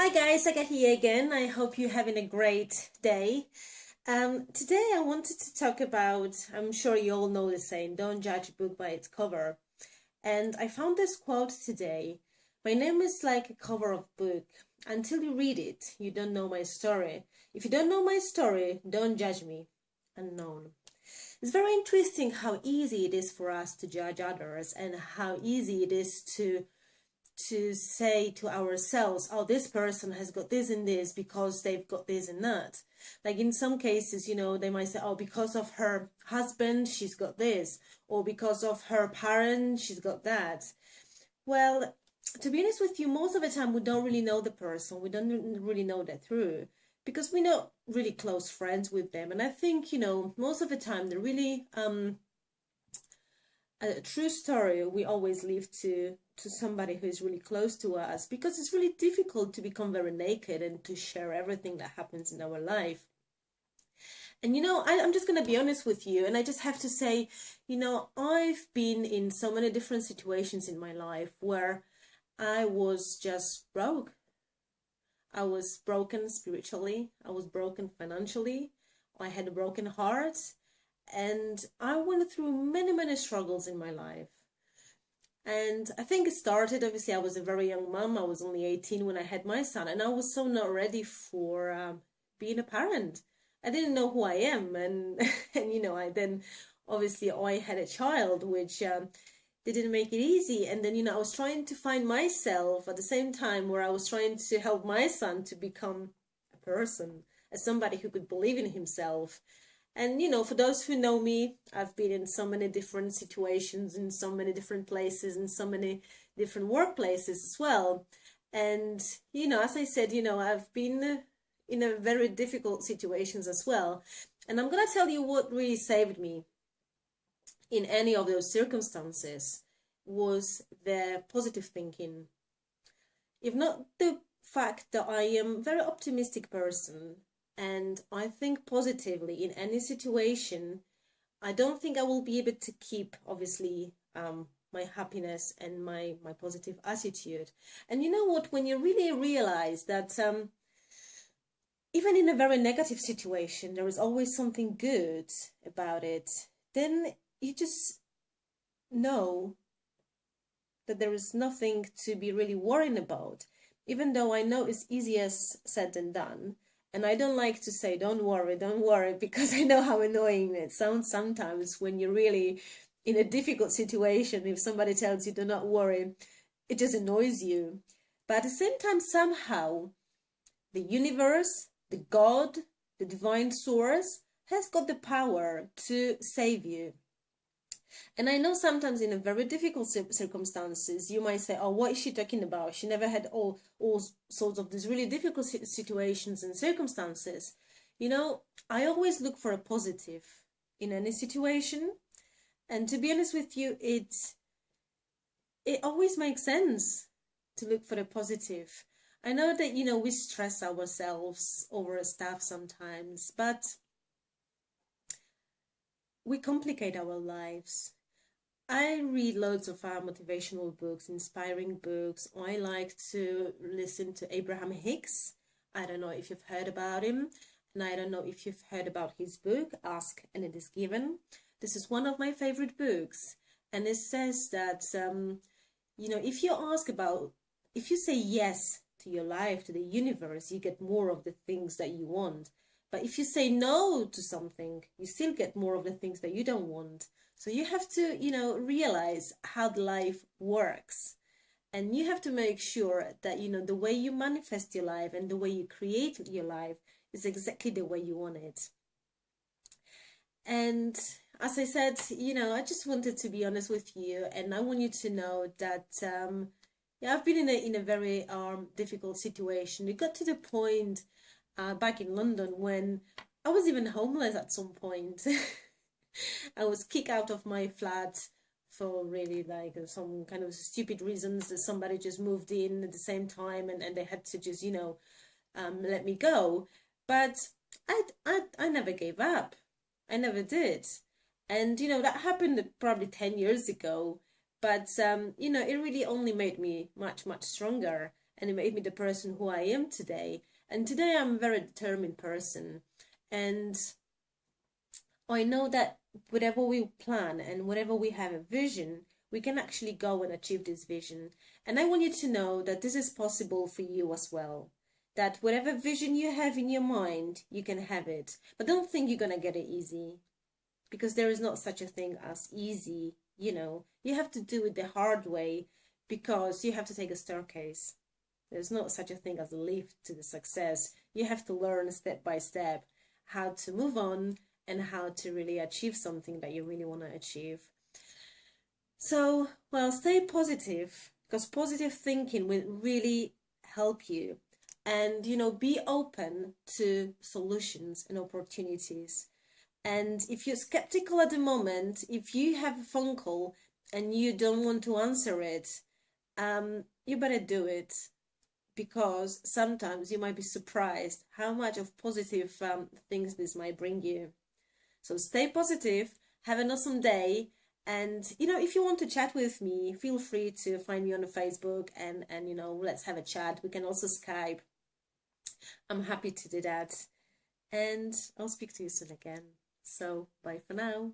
Hi guys, Aga here again. I hope you're having a great day. Today I wanted to talk about, I'm sure you all know the saying, don't judge a book by its cover. And I found this quote today. My name is like a cover of book. Until you read it, you don't know my story. If you don't know my story, don't judge me. Unknown. It's very interesting how easy it is for us to judge others and how easy it is to say to ourselves, oh, this person has got this and this because they've got this and that. Like in some cases, they might say, oh, because of her husband, she's got this, or because of her parent, she's got that. Well, to be honest with you, most of the time we don't really know the person. We don't really know that through because we're not really close friends with them. And I think, most of the time the really a true story we always leave to somebody who is really close to us, because it's really difficult to become very naked and to share everything that happens in our life. And I'm just going to be honest with you, and I just have to say, I've been in so many different situations in my life where I was just broke. I was broken spiritually, I was broken financially, I had a broken heart, and I went through many, many struggles in my life. And I think it started, obviously, I was a very young mom. I was only 18 when I had my son, and I was so not ready for being a parent. I didn't know who I am. And, and I then, obviously, I had a child, which didn't make it easy. And then, I was trying to find myself at the same time where I was trying to help my son to become a person, as somebody who could believe in himself. And, for those who know me, I've been in so many different situations, in so many different places, in so many different workplaces as well. And, as I said, I've been in a very difficult situations as well. And I'm going to tell you what really saved me in any of those circumstances was the positive thinking. If not the fact that I am a very optimistic person, and I think positively in any situation, I don't think I will be able to keep, obviously, my happiness and my positive attitude. And you know what? When you really realize that even in a very negative situation, there is always something good about it, then you just know that there is nothing to be really worrying about. Even though I know it's easier said than done. And I don't like to say, don't worry, because I know how annoying it sounds sometimes when you're really in a difficult situation. If somebody tells you, do not worry, it just annoys you. But at the same time, somehow, the universe, the God, the divine source has got the power to save you. And I know sometimes in a very difficult circumstances, you might say, oh, what is she talking about? She never had all sorts of these really difficult situations and circumstances. I always look for a positive in any situation. And to be honest with you, it always makes sense to look for the positive. I know that, we stress ourselves over stuff sometimes, but we complicate our lives. I read loads of motivational books, inspiring books. I like to listen to Abraham Hicks. I don't know if you've heard about him, and I don't know if you've heard about his book, Ask and It Is Given. This is one of my favorite books, and it says that, if you say yes to your life, to the universe, you get more of the things that you want. But if you say no to something, you still get more of the things that you don't want. So you have to, realize how the life works. And you have to make sure that, the way you manifest your life and the way you create your life is exactly the way you want it. And as I said, I just wanted to be honest with you, and I want you to know that, I've been in a very difficult situation. It got to the point back in London when I was even homeless at some point. I was kicked out of my flat for really like some kind of stupid reasons that somebody just moved in at the same time, and they had to just, let me go. But I never gave up. I never did. And, that happened probably 10 years ago. But, it really only made me much, much stronger. and it made me the person who I am today. And today I'm a very determined person. And I know that whatever we plan and whatever we have a vision, we can actually go and achieve this vision. And I want you to know that this is possible for you as well. That whatever vision you have in your mind, you can have it. But don't think you're going to get it easy, because there is not such a thing as easy. You have to do it the hard way, because you have to take a staircase. There's not such a thing as a lift to the success. You have to learn step by step how to move on and how to really achieve something that you really want to achieve. So, well, stay positive, because positive thinking will really help you. And, be open to solutions and opportunities. And if you're skeptical at the moment, if you have a phone call and you don't want to answer it, you better do it, because sometimes you might be surprised how much of positive things this might bring you. So stay positive, have an awesome day. And, if you want to chat with me, feel free to find me on Facebook and let's have a chat. We can also Skype. I'm happy to do that. And I'll speak to you soon again. So bye for now.